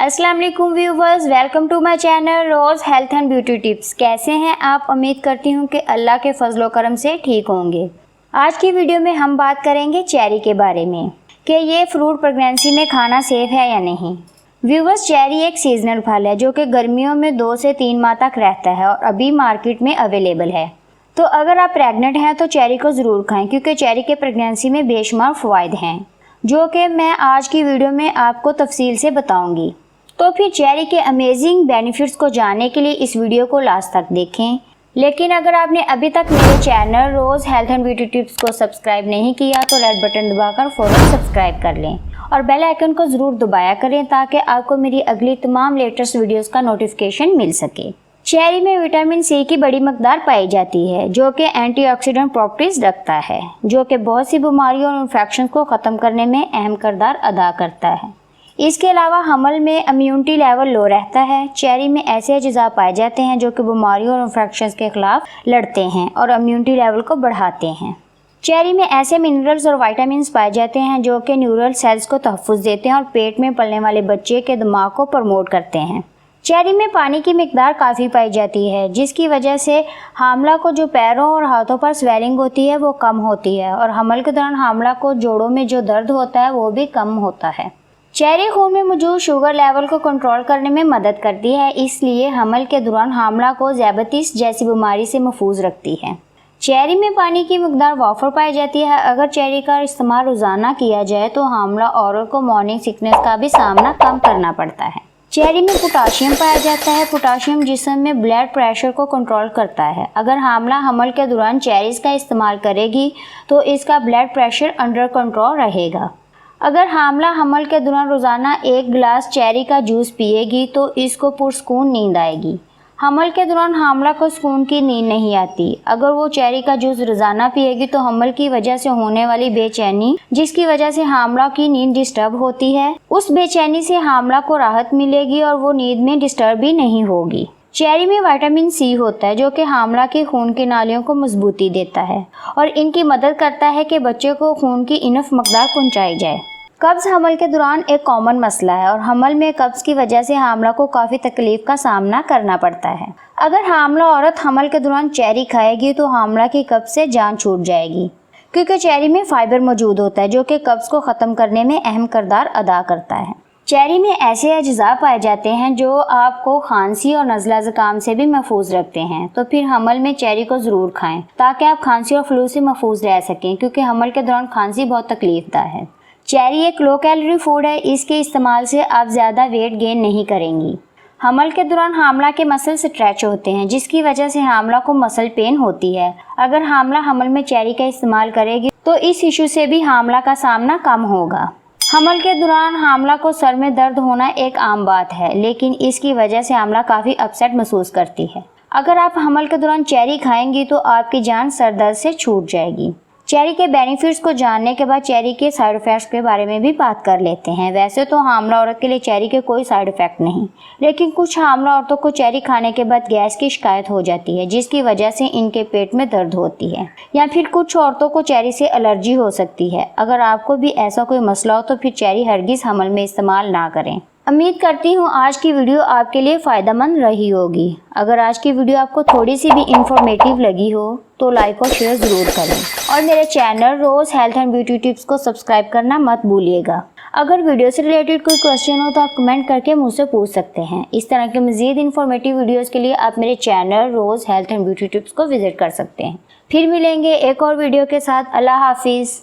अस्सलाम वालेकुम viewers, welcome to my channel Rose health and beauty tips. कैसे हैं आप? उम्मीद करती हूँ कि अल्लाह के फजलो करम से ठीक होंगे। आज की वीडियो में हम बात करेंगे चेरी के बारे में कि ये फ्रूट प्रेगनेंसी में खाना सेफ है या नहीं। व्यूवर्स, चेरी एक सीजनल फल है जो कि गर्मियों में 2 से 3 माह तक रहता है और अभी मार्केट में अवेलेबल है। तो अगर आप प्रेग्नेंट हैं तो चेरी को ज़रूर खाएँ क्योंकि चेरी के प्रेगनेंसी में बेशुमार फ़वाइद हैं जो कि मैं आज की वीडियो में आपको तफसील से बताऊंगी। तो फिर चेरी के अमेजिंग बेनिफिट्स को जानने के लिए इस वीडियो को लास्ट तक देखें। लेकिन अगर आपने अभी तक मेरे channel Rose health and beauty tips को सब्सक्राइब नहीं किया तो रेड बटन दबाकर फ़ौरन सब्सक्राइब कर लें और बेल आइकन को ज़रूर दबाया करें ताकि आपको मेरी अगली तमाम लेटेस्ट वीडियोस का नोटिफिकेशन मिल सके। चेरी में विटामिन सी की बड़ी मकदार पाई जाती है जो कि एंटीऑक्सीडेंट प्रॉपर्टीज रखता है जो कि बहुत सी बीमारियों और इन्फेक्शन को ख़त्म करने में अहम किरदार अदा करता है। इसके अलावा हमल में इम्यूनिटी लेवल लो रहता है। चेरी में ऐसे अज्जा पाए जाते हैं जो कि बीमारियों और इन्फेक्शन के खिलाफ लड़ते हैं और इम्यूनिटी लेवल को बढ़ाते हैं। चेरी में ऐसे मिनरल्स और विटामिन्स पाए जाते हैं जो कि न्यूरल सेल्स को तहफ़्फ़ुज़ देते हैं और पेट में पलने वाले बच्चे के दिमाग को प्रमोट करते हैं। चेरी में पानी की मिकदार काफ़ी पाई जाती है जिसकी वजह से हामला को जो पैरों और हाथों पर स्वेलिंग होती है वो कम होती है और हमल के दौरान हामला को जोड़ों में जो दर्द होता है वो भी कम होता है। चेरी खून में मौजूद शुगर लेवल को कंट्रोल करने में मदद करती है, इसलिए हमल के दौरान हामला को ज़ियाबतीस जैसी बीमारी से महफूज रखती है। चेरी में पानी की मिकदार वाफर पाई जाती है। अगर चेरी का इस्तेमाल रोज़ाना किया जाए तो हामला औरत को मॉर्निंग सिकनेस का भी सामना कम करना पड़ता है। चेरी में पोटाशियम पाया जाता है। पोटाशियम जिस्म में ब्लड प्रेशर को कंट्रोल करता है। अगर हामला हमल के दौरान चेरीज़ का इस्तेमाल करेगी तो इसका ब्लड प्रेशर अंडर कंट्रोल रहेगा। अगर हामला हमल के दौरान रोज़ाना 1 गिलास चेरी का जूस पिएगी तो इसको पुरसकून नींद आएगी। हमल के दौरान हामला को सुकून की नींद नहीं आती। अगर वो चेरी का जूस रोज़ाना पिएगी तो हमल की वजह से होने वाली बेचैनी जिसकी वजह से हामला की नींद डिस्टर्ब होती है, उस बेचैनी से हामला को राहत मिलेगी और वो नींद में डिस्टर्ब भी नहीं होगी। चेरी में विटामिन सी होता है जो कि हामला के खून की नालियों को मजबूती देता है और इनकी मदद करता है कि बच्चे को खून की इनफ मकदार पहुँचाई जाए। कब्ज़ हमल के दौरान एक कॉमन मसला है और हमल में कब्ज़ की वजह से हामला को काफ़ी तकलीफ़ का सामना करना पड़ता है। अगर हामला औरत हमल के दौरान चेरी खाएगी तो हामला की कब्ज़ से जान छूट जाएगी क्योंकि चेरी में फ़ाइबर मौजूद होता है जो कि कब्ज़ को ख़त्म करने में अहम किरदार अदा करता है। चेरी में ऐसे अज्जा पाए जाते हैं जो आपको खांसी और नज़ला ज़ुकाम से भी महफूज रखते हैं। तो फिर हमल में चेरी को ज़रूर खाएँ ताकि आप खांसी और फ्लू से महफूज रह सकें क्योंकि हमल के दौरान खांसी बहुत तकलीफ़दा है। चेरी एक लो कैलोरी फूड है, इसके इस्तेमाल से आप ज़्यादा वेट गेन नहीं करेंगी। हमल के दौरान हामला के मसल स्ट्रेच होते हैं जिसकी वजह से हामला को मसल पेन होती है। अगर हामला हमल में चेरी का इस्तेमाल करेगी तो इस इशू से भी हामला का सामना कम होगा। हमल के दौरान हामला को सर में दर्द होना एक आम बात है लेकिन इसकी वजह से हामला काफ़ी अपसेट महसूस करती है। अगर आप हमल के दौरान चेरी खाएंगी तो आपकी जान सर दर्द से छूट जाएगी। चेरी के बेनिफिट्स को जानने के बाद चेरी के साइड इफ़ेक्ट्स के बारे में भी बात कर लेते हैं। वैसे तो हामला औरत के लिए चेरी के कोई साइड इफ़ेक्ट नहीं, लेकिन कुछ हामला औरतों को चेरी खाने के बाद गैस की शिकायत हो जाती है जिसकी वजह से इनके पेट में दर्द होती है या फिर कुछ औरतों को चेरी से एलर्जी हो सकती है। अगर आपको भी ऐसा कोई मसला हो तो फिर चेरी हरगिज़ हमल में इस्तेमाल ना करें। उम्मीद करती हूँ आज की वीडियो आपके लिए फ़ायदेमंद रही होगी। अगर आज की वीडियो आपको थोड़ी सी भी इंफॉर्मेटिव लगी हो तो लाइक और शेयर ज़रूर करें और मेरे channel Rose health and beauty tips को सब्सक्राइब करना मत भूलिएगा। अगर वीडियो से रिलेटेड कोई क्वेश्चन हो तो आप कमेंट करके मुझसे पूछ सकते हैं। इस तरह के मज़ीद इंफॉर्मेटिव वीडियोज़ के लिए आप मेरे channel Rose health and beauty tips को विज़िट कर सकते हैं। फिर मिलेंगे एक और वीडियो के साथ। अल्लाह हाफिज़।